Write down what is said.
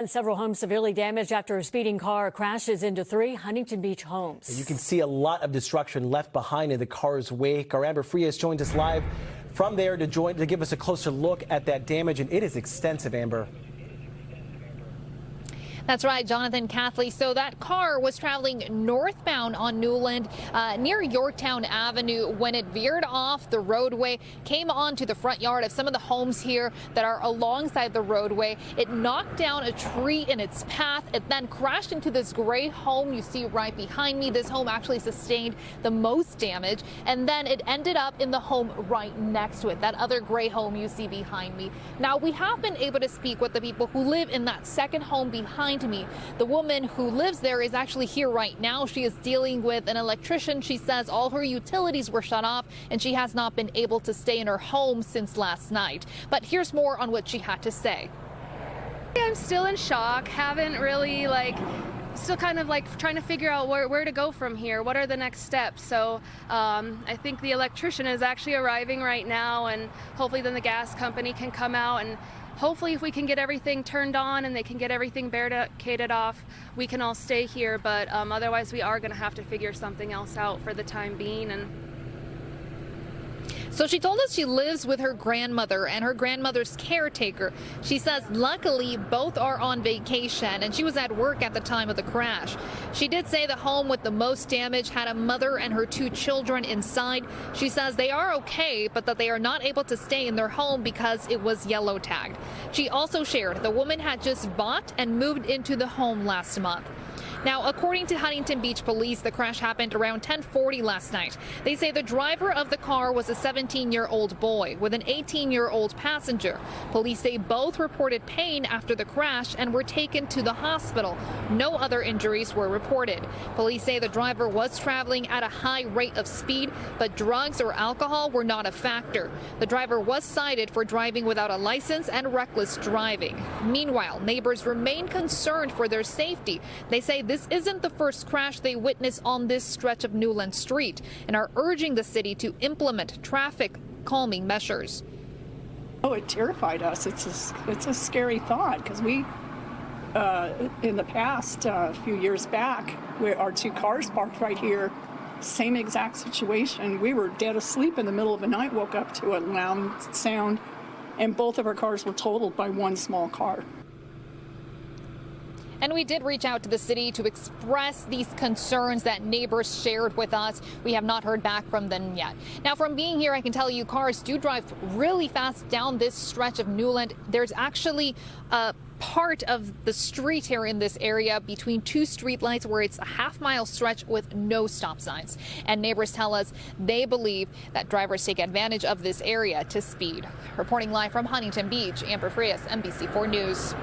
And several homes severely damaged after a speeding car crashes into 3 Huntington Beach homes. You can see a lot of destruction left behind in the car's wake. Our Amber Frias joined us live from there to give us a closer look at that damage, and it is extensive, Amber. That's right, Jonathan, Kathleen. So that car was traveling northbound on Newland near Yorktown Avenue when it veered off the roadway, came onto the front yard of some of the homes here that are alongside the roadway. It knocked down a tree in its path. It then crashed into this gray home you see right behind me. This home actually sustained the most damage, and then it ended up in the home right next to it, that other gray home you see behind me. Now, we have been able to speak with the people who live in that second home behind me. The woman who lives there is actually here right now. She is dealing with an electrician. She says all her utilities were shut off and she has not been able to stay in her home since last night. But here's more on what she had to say. I'm still in shock. Haven't really still kind of trying to figure out where to go from here. What are the next steps? So I think the electrician is actually arriving right now, and hopefully then the gas company can come out, and hopefully if we can get everything turned on and they can get everything barricaded off, we can all stay here. But otherwise we are going to have to figure something else out for the time being. So she told us she lives with her grandmother and her grandmother's caretaker. She says luckily both are on vacation and she was at work at the time of the crash. She did say the home with the most damage had a mother and her 2 children inside. She says they are okay, but that they are not able to stay in their home because it was yellow tagged. She also shared the woman had just bought and moved into the home last month. Now, according to Huntington Beach police, the crash happened around 10:40 last night. They say the driver of the car was a 17-year-old boy with an 18-year-old passenger. Police say both reported pain after the crash and were taken to the hospital. No other injuries were reported. Police say the driver was traveling at a high rate of speed, but drugs or alcohol were not a factor. The driver was cited for driving without a license and reckless driving. Meanwhile, neighbors remain concerned for their safety. They say this isn't the first crash they witnessed on this stretch of Newland Street and are urging the city to implement traffic calming measures. Oh, it terrified us. It's a scary thought because we, in the past, a few years back, where our 2 cars parked right here, same exact situation. We were dead asleep in the middle of the night, woke up to a loud sound, and both of our cars were totaled by one small car. And we did reach out to the city to express these concerns that neighbors shared with us. We have not heard back from them yet. Now, from being here, I can tell you cars do drive really fast down this stretch of Newland. There's actually a part of the street here in this area between 2 streetlights where it's a half-mile stretch with no stop signs. And neighbors tell us they believe that drivers take advantage of this area to speed. Reporting live from Huntington Beach, Amber Frias, NBC4 News.